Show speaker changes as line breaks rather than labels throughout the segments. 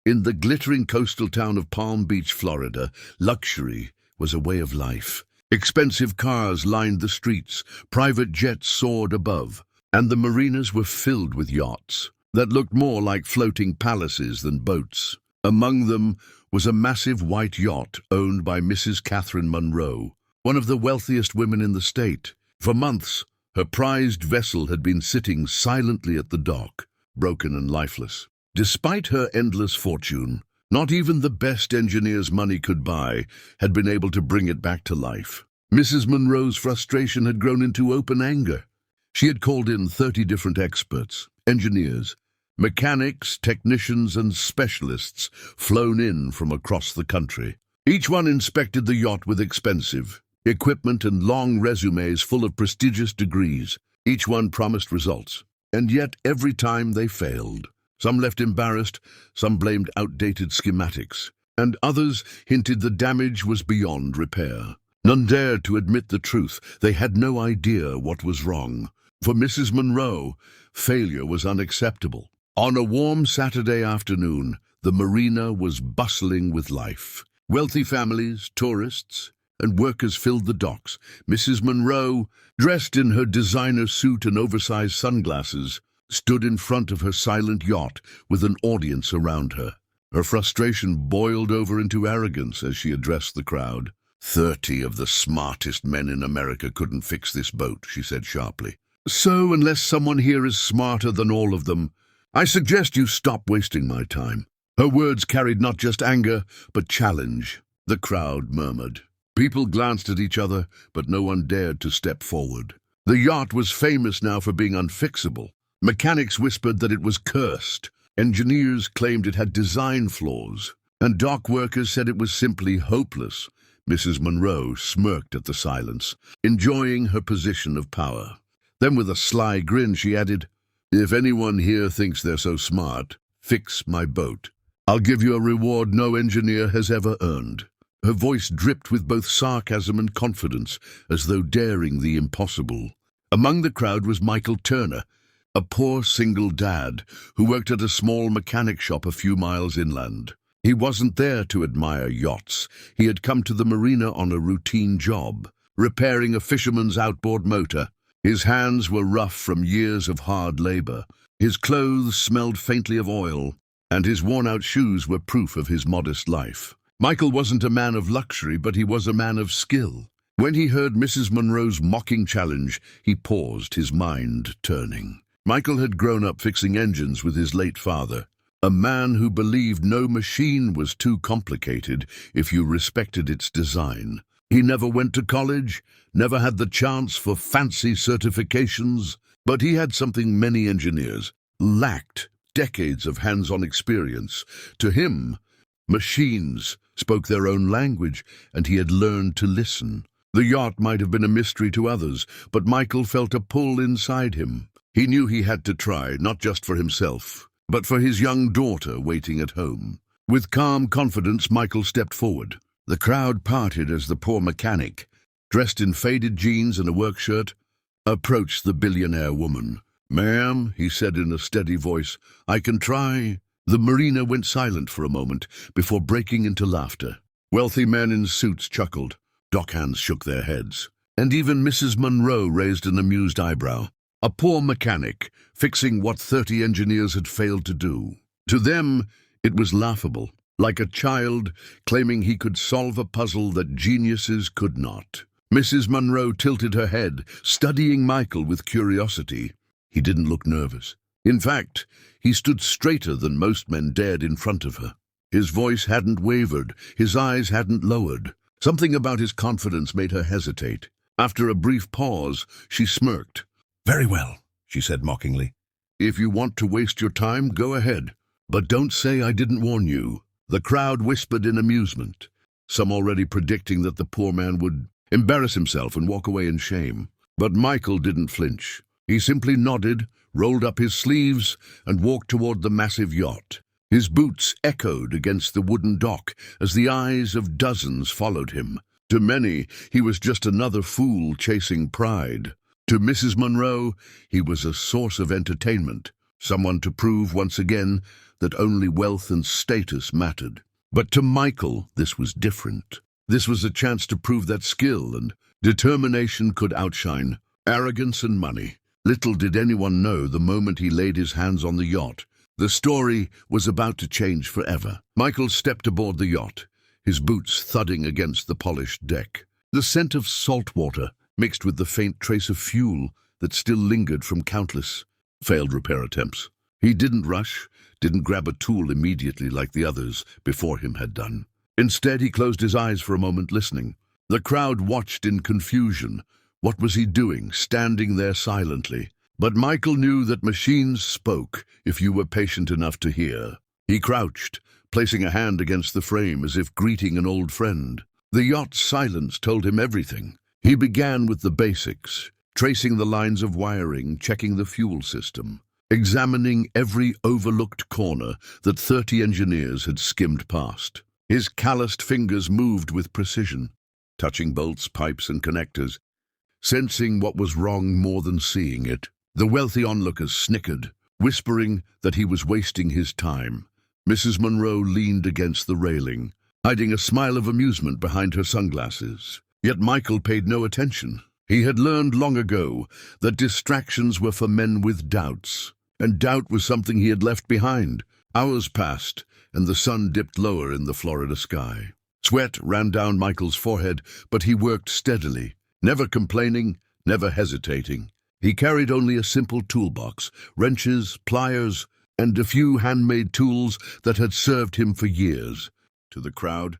In the glittering coastal town of Palm Beach, Florida, luxury was a way of life. Expensive cars lined the streets, private jets soared above, and the marinas were filled with yachts that looked more like floating palaces than boats. Among them was a massive white yacht owned by Mrs. Catherine Monroe, one of the wealthiest women in the state. For months, her prized vessel had been sitting silently at the dock, broken and lifeless. Despite her endless fortune, not even the best engineers money could buy had been able to bring it back to life. Mrs. Monroe's frustration had grown into open anger. She had called in 30 different experts, engineers, mechanics, technicians, and specialists flown in from across the country. Each one inspected the yacht with expensive equipment and long resumes full of prestigious degrees. Each one promised results, and yet every time they failed. Some left embarrassed, some blamed outdated schematics, and others hinted the damage was beyond repair. None dared to admit the truth. They had no idea what was wrong. For Mrs. Monroe, failure was unacceptable. On a warm Saturday afternoon, the marina was bustling with life. Wealthy families, tourists, and workers filled the docks. Mrs. Monroe, dressed in her designer suit and oversized sunglasses, stood in front of her silent yacht with an audience around her. Her frustration boiled over into arrogance as she addressed the crowd. 30 of the smartest men in America couldn't fix this boat, she said sharply. So, unless someone here is smarter than all of them, I suggest you stop wasting my time. Her words carried not just anger, but challenge. The crowd murmured. People glanced at each other, but no one dared to step forward. The yacht was famous now for being unfixable. Mechanics whispered that it was cursed. Engineers claimed it had design flaws, and dock workers said it was simply hopeless. Mrs. Monroe smirked at the silence, enjoying her position of power. Then with a sly grin she added, "If anyone here thinks they're so smart, fix my boat. I'll give you a reward no engineer has ever earned." Her voice dripped with both sarcasm and confidence, as though daring the impossible. Among the crowd was Michael Turner, a poor single dad who worked at a small mechanic shop a few miles inland. He wasn't there to admire yachts. He had come to the marina on a routine job, repairing a fisherman's outboard motor. His hands were rough from years of hard labor. His clothes smelled faintly of oil, and his worn-out shoes were proof of his modest life. Michael wasn't a man of luxury, but he was a man of skill. When he heard Mrs. Monroe's mocking challenge, he paused, his mind turning. Michael had grown up fixing engines with his late father, a man who believed no machine was too complicated if you respected its design. He never went to college, never had the chance for fancy certifications, but he had something many engineers lacked: decades of hands-on experience. To him, machines spoke their own language, and he had learned to listen. The yacht might have been a mystery to others, but Michael felt a pull inside him. He knew he had to try, not just for himself, but for his young daughter waiting at home. With calm confidence, Michael stepped forward. The crowd parted as the poor mechanic, dressed in faded jeans and a work shirt, approached the billionaire woman. "Ma'am," he said in a steady voice, "I can try." The marina went silent for a moment before breaking into laughter. Wealthy men in suits chuckled, dockhands shook their heads, and even Mrs. Monroe raised an amused eyebrow. A poor mechanic, fixing what 30 engineers had failed to do. To them, it was laughable, like a child claiming he could solve a puzzle that geniuses could not. Mrs. Monroe tilted her head, studying Michael with curiosity. He didn't look nervous. In fact, he stood straighter than most men dared in front of her. His voice hadn't wavered, his eyes hadn't lowered. Something about his confidence made her hesitate. After a brief pause, she smirked. "Very well," she said mockingly. "If you want to waste your time, go ahead. But don't say I didn't warn you." The crowd whispered in amusement, some already predicting that the poor man would embarrass himself and walk away in shame. But Michael didn't flinch. He simply nodded, rolled up his sleeves, and walked toward the massive yacht. His boots echoed against the wooden dock as the eyes of dozens followed him. To many, he was just another fool chasing pride. To Mrs. Monroe, he was a source of entertainment. someone to prove once again that only wealth and status mattered. But to Michael, this was different. This was a chance to prove that skill and determination could outshine arrogance and money. Little did anyone know the moment he laid his hands on the yacht, the story was about to change forever. Michael stepped aboard the yacht, his boots thudding against the polished deck. The scent of salt water mixed with the faint trace of fuel that still lingered from countless failed repair attempts. He didn't rush, didn't grab a tool immediately like the others before him had done. Instead, he closed his eyes for a moment, listening. The crowd watched in confusion. What was he doing, standing there silently? But Michael knew that machines spoke if you were patient enough to hear. He crouched, placing a hand against the frame as if greeting an old friend. The yacht's silence told him everything. He began with the basics, tracing the lines of wiring, checking the fuel system, examining every overlooked corner that 30 engineers had skimmed past. His calloused fingers moved with precision, touching bolts, pipes, and connectors, sensing what was wrong more than seeing it. The wealthy onlookers snickered, whispering that he was wasting his time. Mrs. Monroe leaned against the railing, hiding a smile of amusement behind her sunglasses. Yet Michael paid no attention. He had learned long ago that distractions were for men with doubts, and doubt was something he had left behind. Hours passed, and the sun dipped lower in the Florida sky. Sweat ran down Michael's forehead, but he worked steadily, never complaining, never hesitating. He carried only a simple toolbox, wrenches, pliers, and a few handmade tools that had served him for years. To the crowd,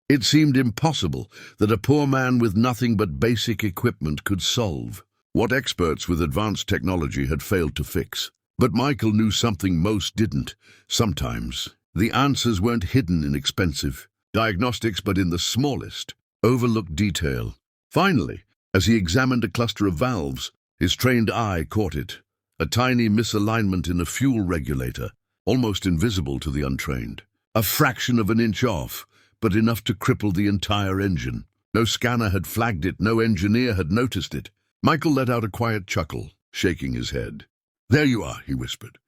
it seemed impossible that a poor man with nothing but basic equipment could solve what experts with advanced technology had failed to fix. But Michael knew something most didn't. Sometimes the answers weren't hidden in expensive diagnostics, but in the smallest, overlooked detail. Finally, as he examined a cluster of valves, his trained eye caught it, a tiny misalignment in a fuel regulator, almost invisible to the untrained. A fraction of an inch off, but enough to cripple the entire engine. No scanner had flagged it, no engineer had noticed it. Michael let out a quiet chuckle, shaking his head. "There you are," he whispered.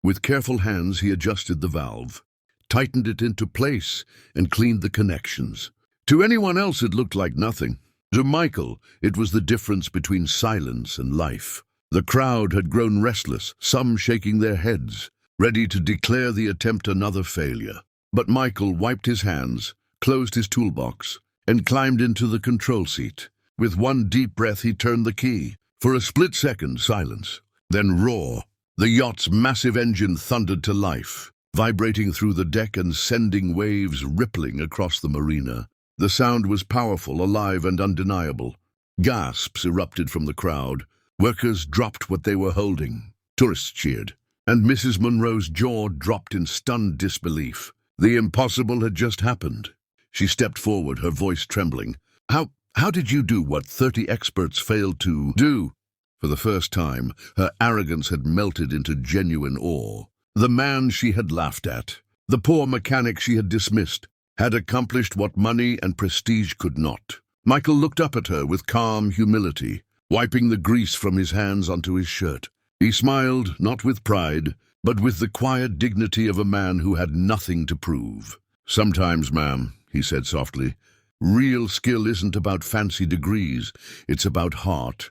With careful hands, he adjusted the valve, tightened it into place, and cleaned the connections. To anyone else, it looked like nothing. To Michael, it was the difference between silence and life. The crowd had grown restless, some shaking their heads, ready to declare the attempt another failure. But Michael wiped his hands, closed his toolbox, and climbed into the control seat. With one deep breath, he turned the key. For a split second, silence. Then roar. The yacht's massive engine thundered to life, vibrating through the deck and sending waves rippling across the marina. The sound was powerful, alive, and undeniable. Gasps erupted from the crowd. Workers dropped what they were holding. Tourists cheered, and Mrs. Monroe's jaw dropped in stunned disbelief. The impossible had just happened. She stepped forward, her voice trembling. How did you do what 30 experts failed to do?" For the first time, her arrogance had melted into genuine awe. The man she had laughed at, the poor mechanic she had dismissed, had accomplished what money and prestige could not. Michael looked up at her with calm humility, wiping the grease from his hands onto his shirt. He smiled, not with pride, but with the quiet dignity of a man who had nothing to prove. "Sometimes, ma'am," he said softly, "real skill isn't about fancy degrees, it's about heart,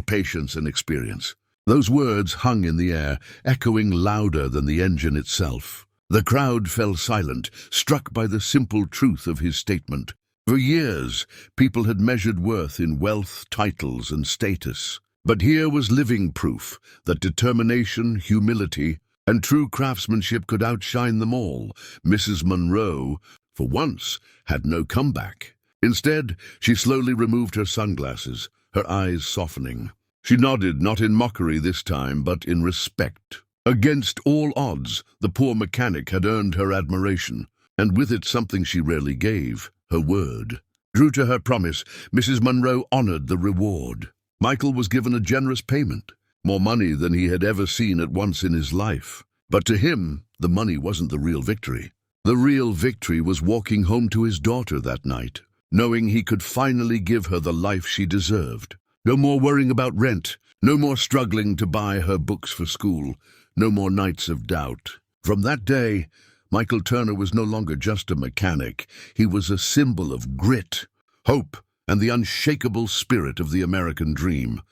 patience, and experience." Those words hung in the air, echoing louder than the engine itself. The crowd fell silent, struck by the simple truth of his statement. For years, people had measured worth in wealth, titles, and status. But here was living proof that determination, humility, and true craftsmanship could outshine them all. Mrs. Monroe, for once, had no comeback. Instead, she slowly removed her sunglasses, her eyes softening. She nodded, not in mockery this time, but in respect. Against all odds, the poor mechanic had earned her admiration, and with it something she rarely gave, her word. True to her promise, Mrs. Monroe honored the reward. Michael was given a generous payment, more money than he had ever seen at once in his life. But to him, the money wasn't the real victory. The real victory was walking home to his daughter that night, knowing he could finally give her the life she deserved. No more worrying about rent, no more struggling to buy her books for school, no more nights of doubt. From that day, Michael Turner was no longer just a mechanic. He was a symbol of grit, hope, and the unshakable spirit of the American dream.